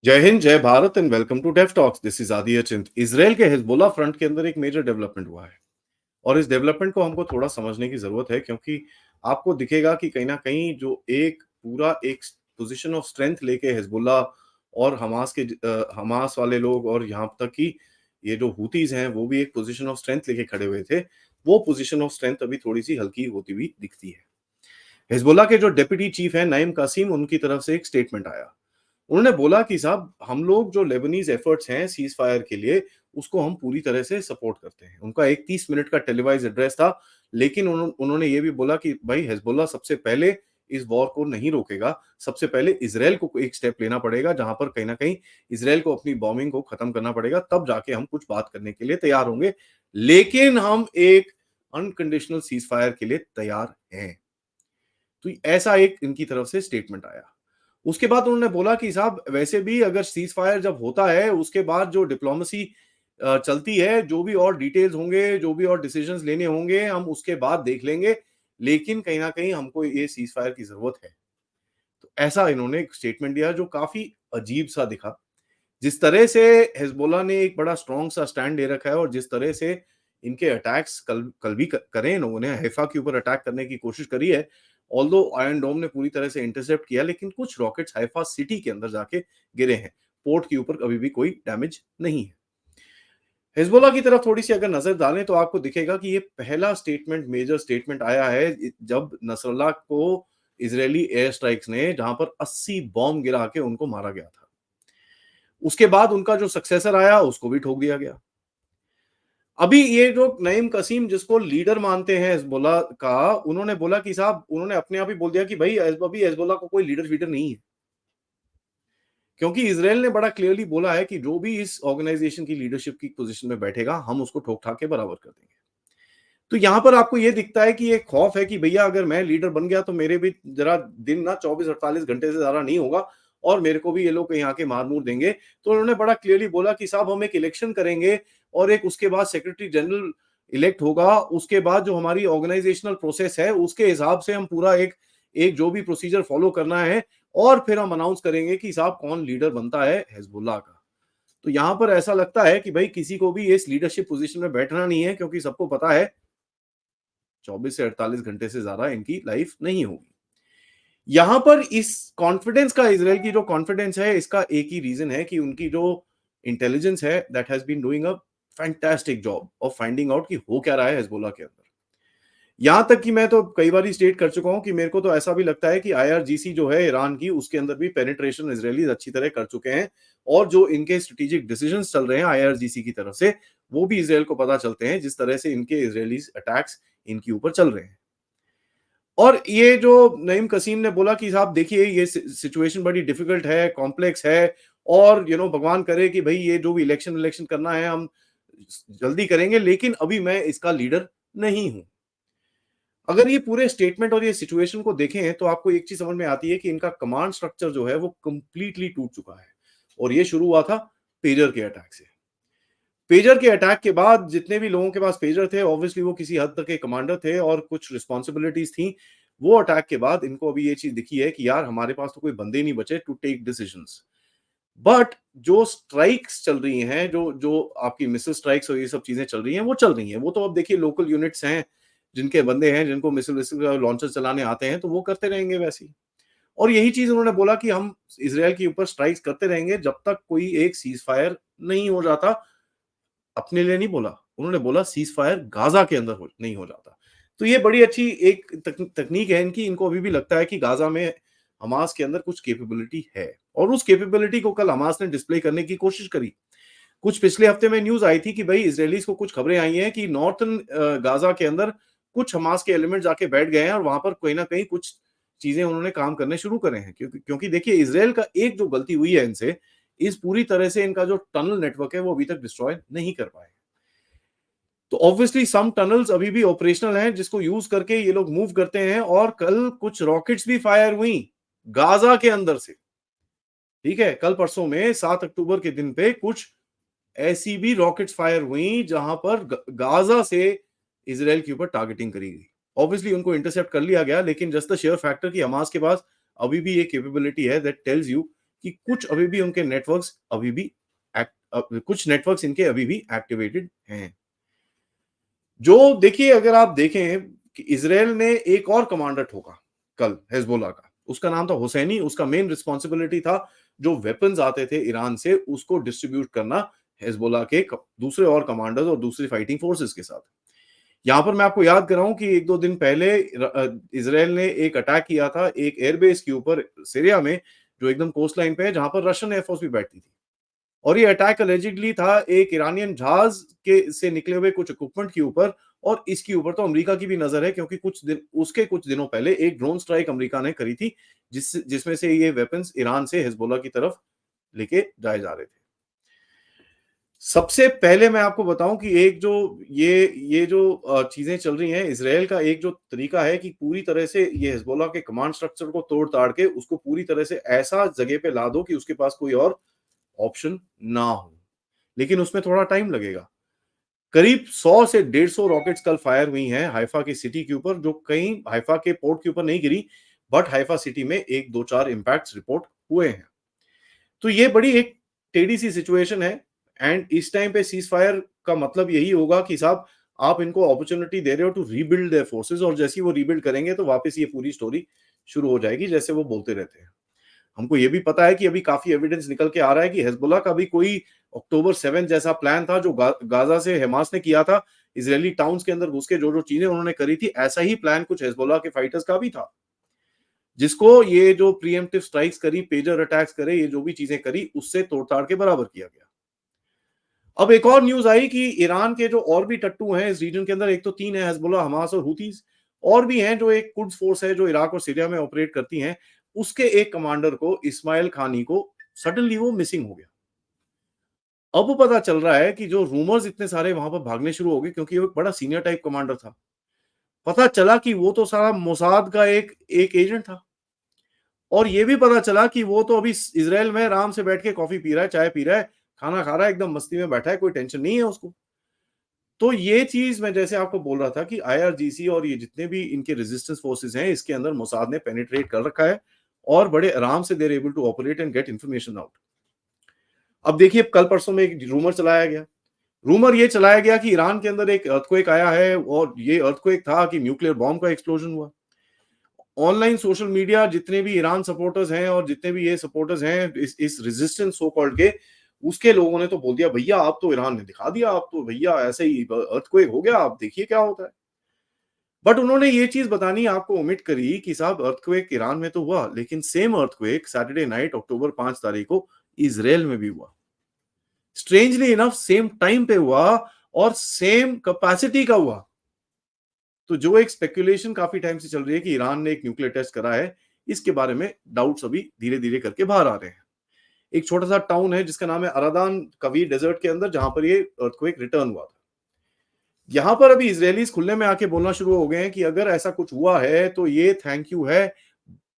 जय हिंद, जय Bharat and welcome to Dave talks. This is Adi Achint. Israel के हिजबुल्लाह फ्रंट के अंदर एक मेजर डेवलपमेंट हुआ है और इस डेवलपमेंट को हमको थोड़ा समझने की जरूरत है, क्योंकि आपको दिखेगा कि कहीं ना कहीं जो एक पूरा एक पोजीशन ऑफ स्ट्रेंथ लेके हिजबुल्लाह और हमास वाले लोग और यहाँ तक कि ये जो हुतीज हैं वो भी एक पोजीशन ऑफ स्ट्रेंथ लेके खड़े हुए थे। वो पोजीशन ऑफ स्ट्रेंथ अभी थोड़ी सी हल्की होती हुई दिखती है। हिजबुल्लाह के जो डेप्यूटी चीफ हैं नईम कासिम, उनकी तरफ से एक स्टेटमेंट आया। उन्होंने बोला कि साहब, हम लोग जो लेबनीज एफर्ट्स हैं सीज फायर के लिए, उसको हम पूरी तरह से सपोर्ट करते हैं। उनका एक 30 मिनट का टेलीवाइज एड्रेस था, लेकिन उन्होंने ये भी बोला कि भाई हिजबुल्लाह सबसे पहले इस वॉर को नहीं रोकेगा। सबसे पहले इसराइल को एक स्टेप लेना पड़ेगा, जहां पर कहीं ना कहीं इसराइल को अपनी बॉम्बिंग को खत्म करना पड़ेगा, तब जाके हम कुछ बात करने के लिए तैयार होंगे। लेकिन हम एक अनकंडीशनल सीज फायर के लिए तैयार हैं। तो ऐसा एक इनकी तरफ से स्टेटमेंट आया। उसके बाद उन्होंने बोला कि साहब, वैसे भी अगर सीज फायर जब होता है उसके बाद जो डिप्लोमेसी चलती है, जो भी और डिटेल्स होंगे, जो भी और डिसीजंस लेने होंगे, हम उसके बाद देख लेंगे। लेकिन कहीं ना कहीं हमको ये सीज फायर की जरूरत है। तो ऐसा इन्होंने एक स्टेटमेंट दिया जो काफी अजीब सा दिखा। जिस तरह से हिजबुल्लाह ने एक बड़ा स्ट्रॉन्ग सा स्टैंड ले रखा है और जिस तरह से इनके अटैक्स कल कल भी करें, इन्होंने हैफा के ऊपर अटैक करने की कोशिश करी है। ऑल्दो आयरन डोम ने पूरी तरह से इंटरसेप्ट किया, लेकिन कुछ रॉकेट्स हैफा सिटी के अंदर जाके गिरे हैं। पोर्ट के ऊपर अभी भी कोई डैमेज नहीं है। हिजबुल्लाह की तरफ थोड़ी सी अगर नजर डालें तो आपको दिखेगा कि ये पहला स्टेटमेंट, मेजर स्टेटमेंट आया है जब नसरल्लाह को इजरायली एयर स्ट्राइक्स ने, जहां पर 80 बॉम्ब गिरा के उनको मारा गया था। उसके बाद उनका जो सक्सेसर आया उसको भी ठोक दिया गया। अभी ये जो नईम कसीम, जिसको लीडर मानते हैं हिजबुल्लाह का, उन्होंने बोला कि साहब, उन्होंने अपने आप ही बोल दिया कि भाई अभी हिजबुल्लाह को कोई लीडर वीडर नहीं है, क्योंकि इसराइल ने बड़ा क्लियरली बोला है कि जो भी इस ऑर्गेनाइजेशन की लीडरशिप की पोजीशन में बैठेगा, हम उसको ठोक ठाक के बराबर कर देंगे। तो यहां पर आपको ये दिखता है कि एक खौफ है कि भैया अगर मैं लीडर बन गया तो मेरे भी जरा दिन ना 24-48 घंटे से ज्यादा नहीं होगा और मेरे को भी ये लोग कहीं आके मार मूर देंगे। तो उन्होंने बड़ा क्लियरली बोला कि साहब, हम एक इलेक्शन करेंगे और एक उसके बाद सेक्रेटरी जनरल इलेक्ट होगा। उसके बाद जो हमारी ऑर्गेनाइजेशनल प्रोसेस है उसके हिसाब से हम पूरा एक एक जो भी प्रोसीजर फॉलो करना है, और फिर हम अनाउंस करेंगे कि साहब कौन लीडर बनता है हिजबुल्लाह का। तो यहां पर ऐसा लगता है कि भाई किसी को भी इस लीडरशिप पोजीशन में बैठना नहीं है, क्योंकि सबको पता है 24 से 48 घंटे से ज्यादा इनकी लाइफ नहीं होगी। यहां पर इस कॉन्फिडेंस का, इसराइल की जो कॉन्फिडेंस है, इसका एक ही रीजन है कि उनकी जो इंटेलिजेंस है that has been doing a fantastic job of finding out कि हो क्या रहा है हिजबुल्लाह के अंदर। यहां तक कि मैं तो कई बार स्टेट कर चुका हूं कि मेरे को तो ऐसा भी लगता है कि आईआरजीसी जो है ईरान की, उसके अंदर भी पेनिट्रेशन इजरायलीज अच्छी तरह कर चुके हैं। और जो इनके स्ट्रेटेजिक डिसीजंस चल रहे हैं आईआरजीसी की तरफ से, वो भी इसराइल को पता चलते हैं, जिस तरह से इनके इजरायली अटैक्स इनके ऊपर चल रहे हैं। और ये जो नईम कसीम ने बोला कि साहब देखिए, ये सिचुएशन बड़ी डिफिकल्ट है, कॉम्प्लेक्स है, और भगवान करे कि भाई ये जो भी इलेक्शन इलेक्शन करना है हम जल्दी करेंगे, लेकिन अभी मैं इसका लीडर नहीं हूं। अगर ये पूरे स्टेटमेंट और ये सिचुएशन को देखें तो आपको एक चीज समझ में आती है कि इनका कमांड स्ट्रक्चर जो है वो कंप्लीटली टूट चुका है। और ये शुरू हुआ था पेजर के अटैक से। पेजर के अटैक के बाद जितने भी लोगों के पास पेजर थे, ऑब्वियसली वो किसी हद तक के कमांडर थे और कुछ रिस्पॉन्सिबिलिटीज थी। वो अटैक के बाद इनको अभी ये चीज दिखी है कि यार हमारे पास तो कोई बंदे नहीं बचे टू टेक डिसीजंस। बट जो स्ट्राइक्स चल रही हैं, जो जो आपकी मिसाइल स्ट्राइक्स और ये सब चीजें चल रही हैं, वो चल रही हैं। वो तो अब देखिए लोकल यूनिट्स हैं, जिनके बंदे हैं, जिनको मिसाइल विसाइल लॉन्चर चलाने आते हैं, तो वो करते रहेंगे वैसे ही। और यही चीज उन्होंने बोला कि हम इसराइल के ऊपर स्ट्राइक्स करते रहेंगे जब तक कोई एक सीज फायर नहीं हो जाता। अपने लिए नहीं बोला, उन्होंने बोला सीज फायर गाजा के अंदर नहीं हो जाता। तो ये बड़ी अच्छी एक तकनीक है इनकी। इनको अभी भी लगता है कि गाजा में हमास के अंदर कुछ कैपेबिलिटी है, और उस कैपेबिलिटी को कल हमास ने डिस्प्ले करने की कोशिश करी। कुछ पिछले हफ्ते में न्यूज आई थी कि भाई इसराइलीज को कुछ खबरें आई हैं कि नॉर्थन गाजा के अंदर कुछ हमास के एलिमेंट जाके बैठ गए हैं और वहां पर कहीं ना कहीं कुछ चीजें उन्होंने काम करने शुरू करे हैं। क्योंकि देखिए, इसराइल का एक जो गलती हुई है इनसे, इस पूरी तरह से इनका जो टनल नेटवर्क है वो अभी तक डिस्ट्रॉय नहीं कर पाए। तो ऑब्वियसली सम टनल्स अभी भी ऑपरेशनल हैं, जिसको यूज करके ये लोग मूव करते हैं। और कल कुछ रॉकेट्स भी फायर हुई गाजा के अंदर से। ठीक है, कल परसों में 7 अक्टूबर के दिन पे कुछ ऐसी भी रॉकेट्स फायर हुई जहां पर गाजा से इसराइल के ऊपर टारगेटिंग करी गई। ऑब्वियसली उनको इंटरसेप्ट कर लिया गया, लेकिन जस्ट द शेयर फैक्टर कि हमास के पास अभी भी ये कैपेबिलिटी है दैट टेल्स यू कि कुछ नेटवर्क्स इनके अभी भी एक्टिवेटेड हैं। जो देखिए, अगर आप देखें कि इज़राइल ने एक और कमांडर ठोका कल हिज़बुल्लाह का, उसका नाम था हुसैनी, उसका मेन रिस्पॉन्सिबिलिटी था जो वेपन्स आते थे ईरान से उसको डिस्ट्रीब्यूट करना हिज़बुल्लाह के दूसरे और कमांडर्स और दूसरी फाइटिंग फोर्सेस के साथ। यहाँ पर मैं आपको याद कराऊं कि 1-2 दिन पहले इज़राइल ने एक अटैक किया था एक एयरबेस के ऊपर सीरिया में, जो एकदम कोस्ट लाइन पे है, जहां पर रशियन एयरफोर्स भी बैठती थी। और ये अटैक अलेजिडली था एक ईरानियन जहाज के से निकले हुए कुछ इक्विपमेंट के ऊपर, और इसके ऊपर तो अमेरिका की भी नजर है, क्योंकि कुछ दिनों पहले एक ड्रोन स्ट्राइक अमेरिका ने करी थी, जिसमें से ये वेपन्स ईरान से हिजबुल्लाह की तरफ लेके जाए जा रहे थे। सबसे पहले मैं आपको बताऊं कि एक जो ये जो चीजें चल रही हैं, इजराइल का एक जो तरीका है कि पूरी तरह से ये हिजबुल्लाह के कमांड स्ट्रक्चर को तोड़ ताड़ के उसको पूरी तरह से ऐसा जगह पे ला दो कि उसके पास कोई और ऑप्शन ना हो। लेकिन उसमें थोड़ा टाइम लगेगा। करीब 100 से 150 रॉकेट्स कल फायर हुई हैं हाइफा की सिटी के ऊपर, जो कहीं हाइफा के पोर्ट के ऊपर नहीं गिरी, बट हाइफा सिटी में 1-2-4 इंपैक्ट्स रिपोर्ट हुए हैं। तो ये बड़ी एक टेढ़ी सी सिचुएशन है, एंड इस टाइम पे सीज फायर का मतलब यही होगा कि साहब आप इनको अपॉर्चुनिटी दे रहे हो टू रीबिल्ड देयर फोर्सेस, और जैसे ही वो रीबिल्ड करेंगे तो वापस ये पूरी स्टोरी शुरू हो जाएगी, जैसे वो बोलते रहते हैं। हमको ये भी पता है कि अभी काफी एविडेंस निकल के आ रहा है कि हिजबुल्लाह का भी कोई अक्टूबर 7 जैसा प्लान था जो गाजा से हमास ने किया था, इजरायली टाउन्स के अंदर घुस के जो जो चीजें उन्होंने करी थी, ऐसा ही प्लान कुछ हिजबुल्लाह के फाइटर्स का भी था, जिसको ये जो प्रीएम्प्टिव स्ट्राइक्स करी, पेजर अटैक्स करे, ये जो भी चीजें करी, उससे तोड़ताड़ के बराबर किया गया। अब एक और न्यूज आई कि ईरान के जो और भी टट्टू हैं इस रीजन के अंदर, एक तो 3 है, हिजबुल्लाह, हमास और हुतीज, और भी हैं जो एक कुड्स फोर्स है जो इराक और सीरिया में ऑपरेट करती हैं, उसके एक कमांडर को, इस्माइल खानी को, सडनली वो मिसिंग हो गया। अब पता चल रहा है कि जो रूमर्स इतने सारे वहां पर भागने शुरू हो गए, क्योंकि वो एक बड़ा सीनियर टाइप कमांडर था, पता चला कि वो तो सारा मोसाद का एक एक एजेंट था। और ये भी पता चला कि वो तो अभी इजराइल में आराम से बैठ के कॉफी पी रहा है, चाय पी रहा है, खाना खा रहा है, एकदम मस्ती में बैठा है, कोई टेंशन नहीं है उसको। तो ये चीज मैं जैसे आपको बोल रहा था कि आईआरजीसी और ये जितने भी इनके रेजिस्टेंस फोर्सेस हैं, इसके अंदर मोसाद ने पेनिट्रेट कर रखा है, और बड़े आराम से they're able to operate and get information out. अब देखिए, कल परसों में एक रूमर चलाया गया, रूमर ये चलाया गया कि ईरान के अंदर एक अर्थक्वेक आया है, और ये अर्थक्वेक था कि न्यूक्लियर बॉम्ब का एक्सप्लोजन हुआ। ऑनलाइन सोशल मीडिया जितने भी ईरान सपोर्टर्स हैं और जितने भी ये सपोर्टर्स हैं इस रेजिस्टेंस सो कॉल्ड के, उसके लोगों ने तो बोल दिया, भैया आप तो ईरान ने दिखा दिया, आप तो भैया ऐसे ही अर्थक्वेक हो गया, आप देखिए क्या होता है। बट उन्होंने ये चीज बतानी आपको ओमिट करी कि साहब अर्थक्वेक ईरान में तो हुआ, लेकिन सेम अर्थक्वेक सैटरडे नाइट अक्टूबर 5 तारीख को इजराइल में भी हुआ। स्ट्रेंजली इनफ सेम टाइम पे हुआ और सेम कैपेसिटी का हुआ। तो जो एक स्पेकुलेशन काफी टाइम से चल रही है कि ईरान ने एक न्यूक्लियर टेस्ट करा है, इसके बारे में डाउट्स अभी धीरे धीरे करके बाहर आ रहे हैं। एक छोटा सा टाउन है जिसका नाम है अरादान कवी डेजर्ट के अंदर, जहां पर ये अर्थक्वेक रिटर्न हुआ था। यहां पर अभी इजरायलीज खुलने में आके बोलना शुरू हो गए हैं कि अगर ऐसा कुछ हुआ है तो ये थैंक यू है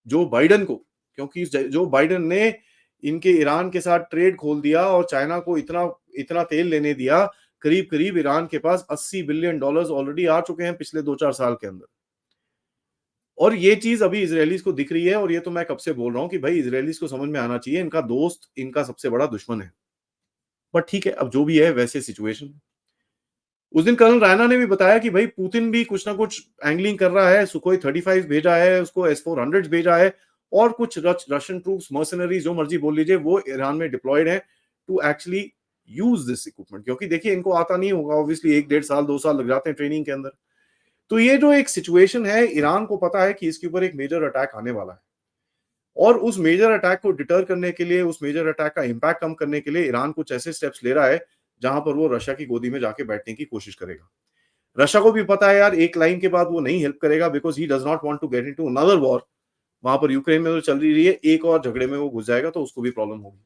जो बाइडन को, क्योंकि जो बाइडन ने इनके ईरान के साथ ट्रेड खोल दिया और चाइना को इतना इतना तेल लेने दिया, करीब करीब ईरान के पास $80 बिलियन ऑलरेडी आ चुके हैं पिछले 2-4 साल के अंदर। और ये चीज अभी इजरायलीज को दिख रही है, और ये तो मैं कब से बोल रहा हूं कि भाई इजरायलीज को समझ में आना चाहिए, इनका दोस्त इनका सबसे बड़ा दुश्मन है। पर ठीक है, अब जो भी है वैसे सिचुएशन। उस दिन कर्नल रैना ने भी बताया कि भाई पुतिन भी कुछ ना कुछ एंगलिंग कर रहा है, सुखोई 35 भेजा है, उसको S-400 भेजा है, और कुछ रशियन ट्रूप्स, मर्सनरीज, जो मर्जी बोल लीजिए, वो ईरान में डिप्लॉयड है to actually use this equipment, क्योंकि देखिए इनको आता नहीं होगा, ऑब्वियसली 1-1.5 साल 2 साल लग जाते हैं ट्रेनिंग के अंदर। तो ये जो एक सिचुएशन है, ईरान को पता है कि इसके ऊपर एक मेजर अटैक आने वाला है, और उस मेजर अटैक को डिटर करने के लिए, उस मेजर अटैक का इंपैक्ट कम करने के लिए ईरान कुछ ऐसे स्टेप्स ले रहा है जहां पर वो रशिया की गोदी में जाके बैठने की कोशिश करेगा। रशिया को भी पता है यार, एक लाइन के बाद वो नहीं हेल्प करेगा, because he does not want to get into another war. वहां पर यूक्रेन में तो चल रही है, एक और झगड़े में वो घुस जाएगा तो उसको भी प्रॉब्लम होगी।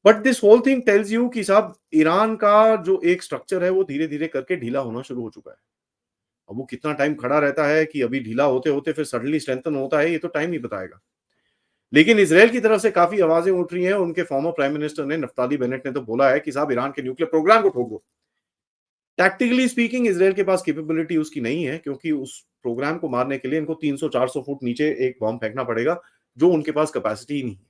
But this whole thing tells you कि साहब ईरान का जो एक स्ट्रक्चर है वो धीरे धीरे करके ढीला होना शुरू हो चुका है। अब वो कितना टाइम खड़ा रहता है कि अभी ढीला होते होते फिर सडनली स्ट्रेंथन होता है, ये तो टाइम ही बताएगा। लेकिन इसराइल की तरफ से काफी आवाजें उठ रही हैं, उनके फॉर्मर प्राइम मिनिस्टर ने, नफ्ताली बेनेट ने तो बोला है कि साहब ईरान के न्यूक्लियर प्रोग्राम को ठोक दो। टैक्टिकली स्पीकिंग इसराइल के पास कैपेबिलिटी उसकी नहीं है, क्योंकि उस प्रोग्राम को मारने के लिए इनको 300-400 फुट नीचे एक बॉम्ब फेंकना पड़ेगा, जो उनके पास कैपेसिटी ही नहीं है।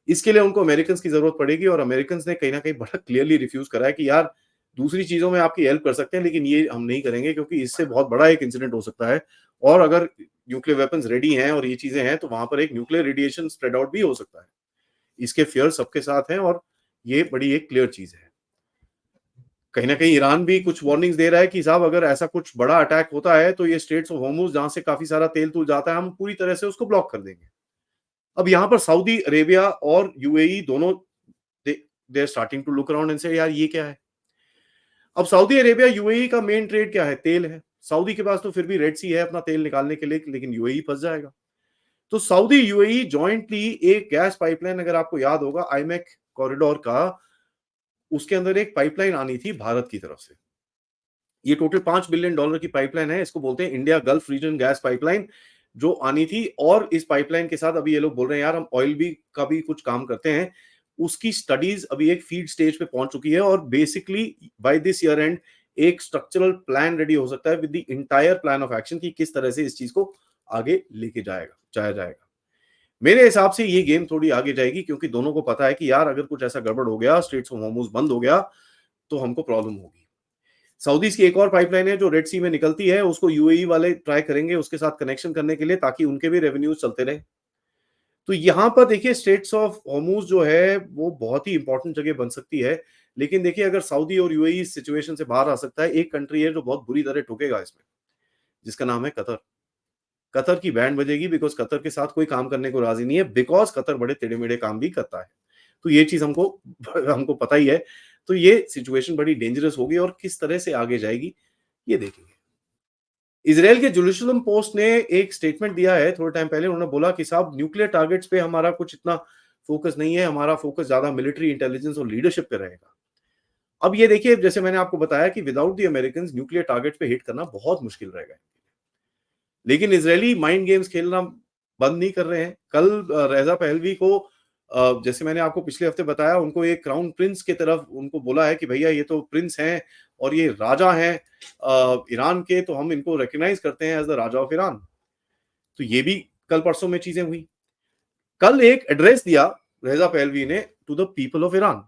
इसके लिए उनको अमेरिकन्स की ज़रूरत पड़ेगी और अमेरिकन्स ने कहीं न कहीं बड़ा क्लियरली रिफ्यूज़ करा है कि यार दूसरी चीज़ों में आपकी हेल्प कर सकते हैं, लेकिन ये हम नहीं करेंगे क्योंकि इससे बहुत बड़ा एक इंसिडेंट हो सकता है और अगर न्यूक्लियर वेपन्स रेडी हैं और ये चीज़ें हैं, तो वहाँ पर एक न्यूक्लियर रेडिएशन स्प्रेड आउट भी हो सकता है। इसके फियर सबके साथ हैं और ये बड़ी एक क्लियर चीज़ है। कहीं न कहीं ईरान भी कुछ वार्निंग्स दे रहा है कि साहब अगर ऐसा कुछ बड़ा अटैक होता है, तो ये स्ट्रेट्स ऑफ होर्मुज़ जहाँ से काफ़ी सारा तेल-तूल जाता है, हम पूरी तरह से उसको ब्लॉक कर देंगे। अब यहाँ पर सऊदी अरेबिया और यूएई दोनों they they are starting to look around and say यार ये क्या है? अब सऊदी अरेबिया यूएई का मेन ट्रेड क्या है? तेल है। सऊदी के पास तो फिर भी रेड सी है अपना तेल निकालने के लिए, लेकिन यूएई फँस जाएगा। तो सऊदी यूएई जॉइंटली एक गैस पाइपलाइन अगर आपको याद होगा आईमेक कॉरिडोर का, उसके अंदर एक पाइपलाइन आनी थी भारत की तरफ से। ये टोटल $5 बिलियन की पाइपलाइन है। इसको बोलते हैं India gulf reason gas pipeline, जो आनी थी और इस पाइपलाइन के साथ अभी ये लोग बोल रहे हैं यार हम ऑयल भी का भी कुछ काम करते हैं। उसकी स्टडीज अभी एक फीड स्टेज पे पहुंच चुकी है और basically by this year and एक स्ट्रक्चरल प्लान रेडी हो सकता है with the entire plan of action कि किस तरह से इस चीज को आगे लेके जाया जाएगा। मेरे हिसाब से ये गेम थोड़ी आगे जाएगी क्योंकि दोनों को पता है कि यार अगर कुछ ऐसा गड़बड़ हो गया, स्ट्रेट्स ऑफ हॉर्मुज़ बंद हो गया, तो हमको प्रॉब्लम होगी। सऊदीज़ की एक और पाइपलाइन है जो रेड सी में निकलती है, उसको यूएई वाले ट्राई करेंगे उसके साथ कनेक्शन करने के लिए ताकि उनके भी रेवेन्यूज़ चलते रहें। तो यहाँ पर देखिए स्ट्रेट्स ऑफ हॉर्मुज़ जो है वो बहुत ही इंपॉर्टेंट जगह बन सकती है। लेकिन देखिए अगर सऊदी और यूएई इस सिचुएशन से बाहर आ सकता है, एक कंट्री है जो बहुत बुरी तरह ठुकेगा इसमें, जिसका नाम है कतर। कतर की बैंड बजेगी बिकॉज़ कतर के साथ कोई काम करने को राज़ी नहीं है बिकॉज़ कतर बड़े टेढ़े-मेढ़े काम भी करता है। तो ये चीज़ हमको हमको पता ही है। तो ये सिचुएशन बड़ी डेंजरस होगी और किस तरह से आगे जाएगी, ये देखेंगे। इज़राइल के जेरूसलम पोस्ट ने एक स्टेटमेंट दिया है थोड़े टाइम पहले, उन्होंने बोला कि साहब न्यूक्लियर टारगेट्स पे हमारा कुछ इतना फ़ोकस नहीं है, हमारा फ़ोकस ज़्यादा मिलिट्री इंटेलिजेंस और लीडरशिप पे रहेगा। अब ये देखिए जैसे मैंने आपको बताया कि without the Americans nuclear targets पे हिट करना बहुत मुश्किल रहेगा। लेकिन इज़राइली माइंड गेम्स खेलना बंद नहीं कर रहे हैं। कल रेज़ा पहलवी को जैसे मैंने आपको पिछले हफ्ते बताया उनको एक क्राउन प्रिंस की तरफ उनको बोला है कि भैया ये तो प्रिंस हैं और ये राजा हैं ईरान के, तो हम इनको रिकॉग्नाइज़ करते हैं as the Raja of Iran. तो ये भी कल-परसों में चीज़ें हुई। कल एक एड्रेस दिया रेज़ा पहलवी ने to the people of Iran.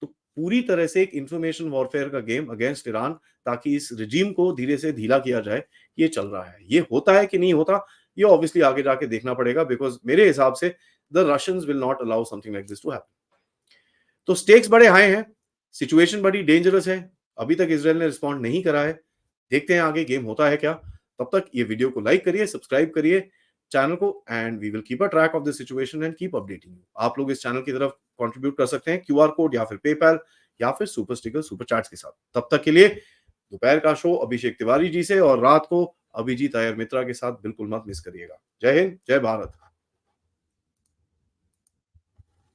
तो पूरी तरह से एक इंफॉर्मेशन वॉरफेयर का गेम अगेंस्ट ईरान ताकि इस रिजीम को धीरे से ढीला किया जाए, ये चल रहा है। ये होता है कि नहीं होता, ये ऑब्वियसली आगे जाके देखना पड़ेगा बिकॉज़ मेरे हिसाब से the Russians will not allow something like this to happen. तो स्टेक्स बड़े हाई हैं, सिचुएशन बड़ी डेंजरस है। अभी तक इज़राइल ने रिस्पॉन्ड नहीं करा है। देखते हैं आगे गेम होता है क्या। तब तक ये वीडियो को लाइक करिए, सब्सक्राइब करिए चैनल को and we will keep a track of the situation and keep updating you. आप लोग इस चैनल की तरफ कंट्रीब्यूट कर सकते हैं क्यूआर कोड या फिर पेपैल या फिर सुपर स्टिकर, सुपर चैट्स के साथ। तब तक के लिए दोपहर का शो अभिषेक तिवारी जी से और रात को अभिजीत अय्यर मित्रा के साथ बिल्कुल मत मिस करिएगा। जय हिंद, जय भारत।